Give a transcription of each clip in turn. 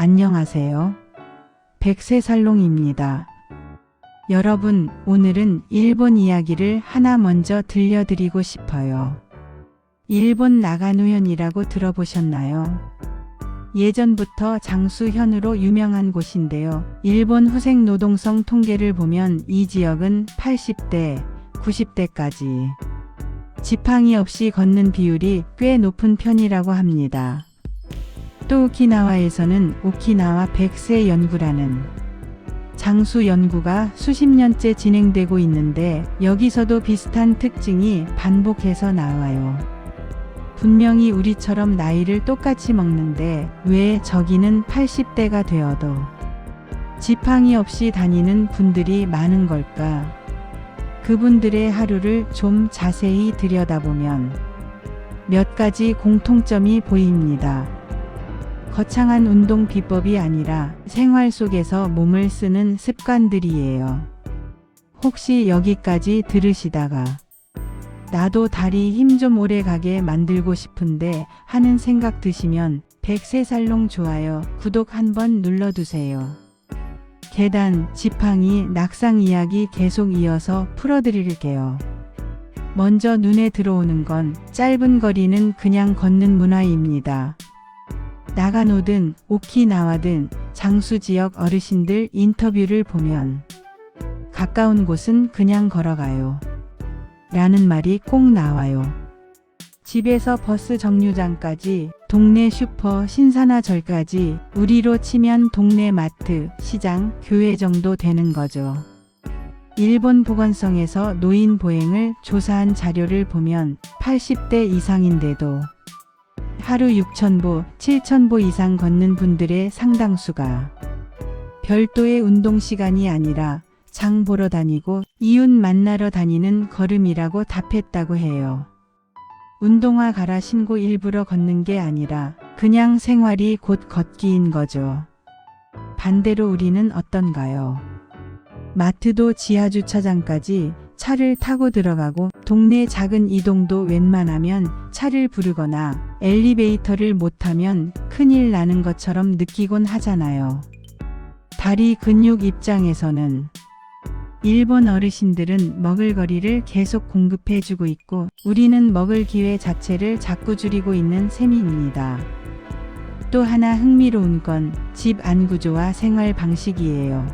안녕하세요. 백세살롱입니다. 여러분, 오늘은 일본 이야기를 하나 먼저 들려드리고 싶어요. 일본 나가노현이라고 들어보셨나요? 예전부터 장수현으로 유명한 곳인데요. 일본 후생 노동성 통계를 보면 이 지역은 80대, 90대까지 지팡이 없이 걷는 비율이 꽤 높은 편이라고 합니다. 또 오키나와에서는 오키나와 백세 연구라는 장수 연구가 수십 년째 진행되고 있는데 여기서도 비슷한 특징이 반복해서 나와요. 분명히 우리처럼 나이를 똑같이 먹는데 왜 저기는 80대가 되어도 지팡이 없이 다니는 분들이 많은 걸까? 그분들의 하루를 좀 자세히 들여다보면 몇 가지 공통점이 보입니다. 거창한 운동 비법이 아니라 생활 속에서 몸을 쓰는 습관들이에요. 혹시 여기까지 들으시다가 나도 다리 힘 좀 오래 가게 만들고 싶은데 하는 생각 드시면 백세살롱 좋아요, 구독 한번 눌러두세요. 계단, 지팡이, 낙상 이야기 계속 이어서 풀어드릴게요. 먼저 눈에 들어오는 건 짧은 거리는 그냥 걷는 문화입니다. 나가노든 오키나와든 장수 지역 어르신들 인터뷰를 보면 가까운 곳은 그냥 걸어가요 라는 말이 꼭 나와요. 집에서 버스 정류장까지, 동네 슈퍼 신사나절까지 우리로 치면 동네 마트, 시장, 교회 정도 되는 거죠. 일본 보건성에서 노인 보행을 조사한 자료를 보면 80대 이상인데도 하루 6,000보, 7,000보 이상 걷는 분들의 상당수가 별도의 운동 시간이 아니라 장 보러 다니고 이웃 만나러 다니는 걸음이라고 답했다고 해요. 운동화 갈아 신고 일부러 걷는 게 아니라 그냥 생활이 곧 걷기인 거죠. 반대로 우리는 어떤가요? 마트도 지하주차장까지 차를 타고 들어가고 동네 작은 이동도 웬만하면 차를 부르거나 엘리베이터를 못 타면 큰일 나는 것처럼 느끼곤 하잖아요. 다리 근육 입장에서는 일본 어르신들은 먹을 거리를 계속 공급해주고 있고 우리는 먹을 기회 자체를 자꾸 줄이고 있는 셈입니다. 또 하나 흥미로운 건 집 안 구조와 생활 방식이에요.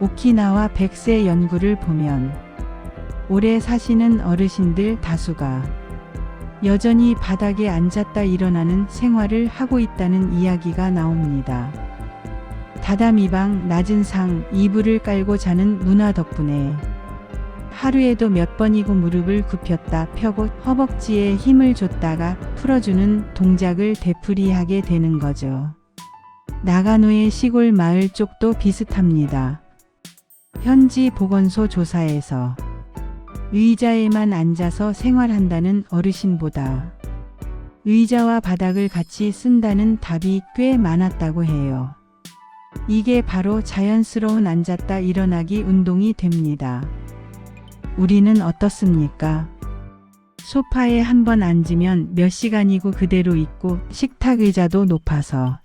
오키나와 백세 연구를 보면 오래 사시는 어르신들 다수가 여전히 바닥에 앉았다 일어나는 생활을 하고 있다는 이야기가 나옵니다. 다다미방, 낮은 상, 이불을 깔고 자는 문화 덕분에 하루에도 몇 번이고 무릎을 굽혔다 펴고 허벅지에 힘을 줬다가 풀어주는 동작을 되풀이하게 되는 거죠. 나가노의 시골 마을 쪽도 비슷합니다. 현지 보건소 조사에서 의자에만 앉아서 생활한다는 어르신보다 의자와 바닥을 같이 쓴다는 답이 꽤 많았다고 해요. 이게 바로 자연스러운 앉았다 일어나기 운동이 됩니다. 우리는 어떻습니까? 소파에 한번 앉으면 몇 시간이고 그대로 있고 식탁 의자도 높아서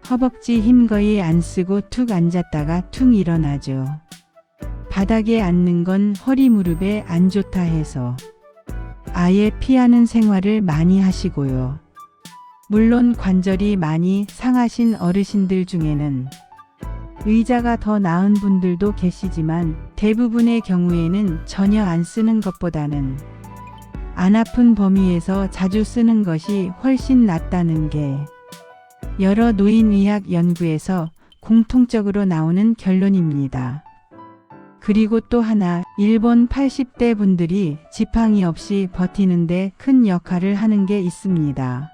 허벅지 힘 거의 안 쓰고 툭 앉았다가 툭 일어나죠. 바닥에 앉는 건 허리 무릎에 안 좋다 해서 아예 피하는 생활을 많이 하시고요. 물론 관절이 많이 상하신 어르신들 중에는 의자가 더 나은 분들도 계시지만 대부분의 경우에는 전혀 안 쓰는 것보다는 안 아픈 범위에서 자주 쓰는 것이 훨씬 낫다는 게 여러 노인의학 연구에서 공통적으로 나오는 결론입니다. 그리고 또 하나, 일본 80대 분들이 지팡이 없이 버티는데 큰 역할을 하는 게 있습니다.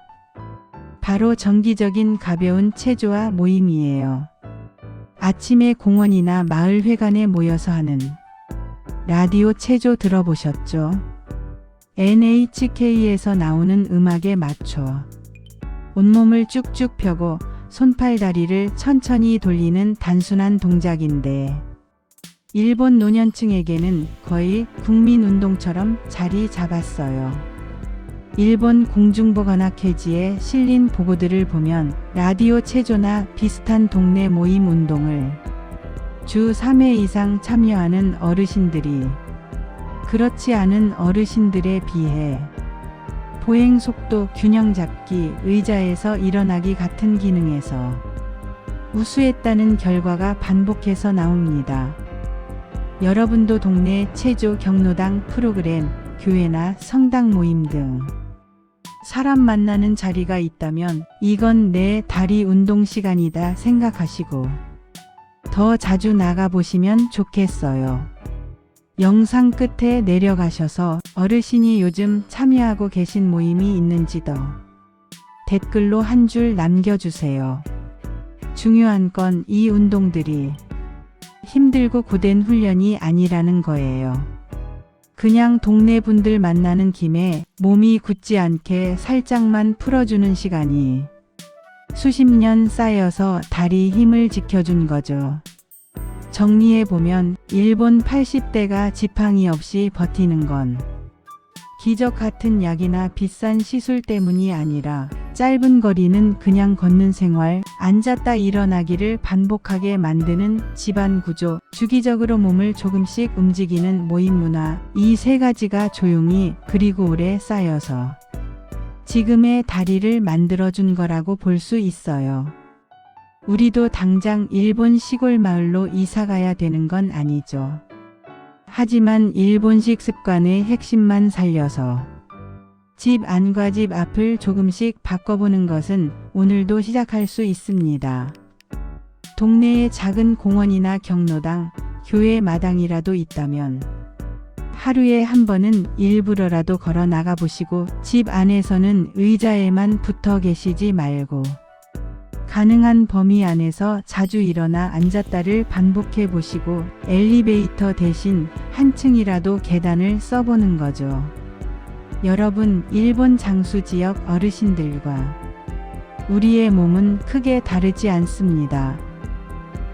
바로 정기적인 가벼운 체조와 모임이에요. 아침에 공원이나 마을회관에 모여서 하는 라디오 체조 들어보셨죠? NHK에서 나오는 음악에 맞춰 온몸을 쭉쭉 펴고 손팔 다리를 천천히 돌리는 단순한 동작인데 일본 노년층에게는 거의 국민 운동처럼 자리 잡았어요. 일본 공중보건학회지에 실린 보고들을 보면 라디오 체조나 비슷한 동네 모임 운동을 주 3회 이상 참여하는 어르신들이 그렇지 않은 어르신들에 비해 보행 속도 균형 잡기, 의자에서 일어나기 같은 기능에서 우수했다는 결과가 반복해서 나옵니다. 여러분도 동네 체조 경로당 프로그램, 교회나 성당 모임 등 사람 만나는 자리가 있다면 이건 내 다리 운동 시간이다 생각하시고 더 자주 나가보시면 좋겠어요. 영상 끝에 내려가셔서 어르신이 요즘 참여하고 계신 모임이 있는지도 댓글로 한 줄 남겨주세요. 중요한 건 이 운동들이 힘들고 고된 훈련이 아니라는 거예요. 그냥 동네 분들 만나는 김에 몸이 굳지 않게 살짝만 풀어주는 시간이 수십 년 쌓여서 다리 힘을 지켜준 거죠. 정리해보면 일본 80대가 지팡이 없이 버티는 건 기적 같은 약이나 비싼 시술 때문이 아니라 짧은 거리는 그냥 걷는 생활, 앉았다 일어나기를 반복하게 만드는 집안 구조, 주기적으로 몸을 조금씩 움직이는 모임 문화, 이 세 가지가 조용히 그리고 오래 쌓여서 지금의 다리를 만들어준 거라고 볼 수 있어요. 우리도 당장 일본 시골 마을로 이사 가야 되는 건 아니죠. 하지만 일본식 습관의 핵심만 살려서 집 안과 집 앞을 조금씩 바꿔보는 것은 오늘도 시작할 수 있습니다. 동네에 작은 공원이나 경로당, 교회 마당이라도 있다면 하루에 한 번은 일부러라도 걸어 나가보시고 집 안에서는 의자에만 붙어 계시지 말고 가능한 범위 안에서 자주 일어나 앉았다를 반복해 보시고 엘리베이터 대신 한 층이라도 계단을 써보는 거죠. 여러분, 일본 장수 지역 어르신들과 우리의 몸은 크게 다르지 않습니다.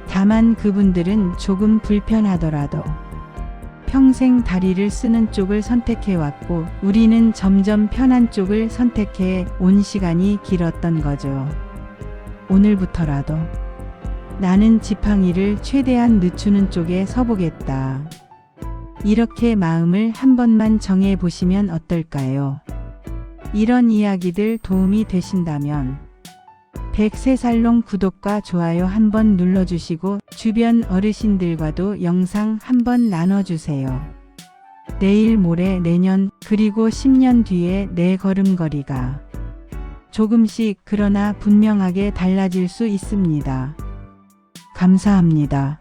다만 그분들은 조금 불편하더라도 평생 다리를 쓰는 쪽을 선택해 왔고 우리는 점점 편한 쪽을 선택해 온 시간이 길었던 거죠. 오늘부터라도 나는 지팡이를 최대한 늦추는 쪽에 서보겠다. 이렇게 마음을 한 번만 정해 보시면 어떨까요? 이런 이야기들 도움이 되신다면 100세살롱 구독과 좋아요 한번 눌러주시고 주변 어르신들과도 영상 한번 나눠주세요. 내일, 모레, 내년, 그리고 10년 뒤에 내 걸음걸이가 조금씩 그러나 분명하게 달라질 수 있습니다. 감사합니다.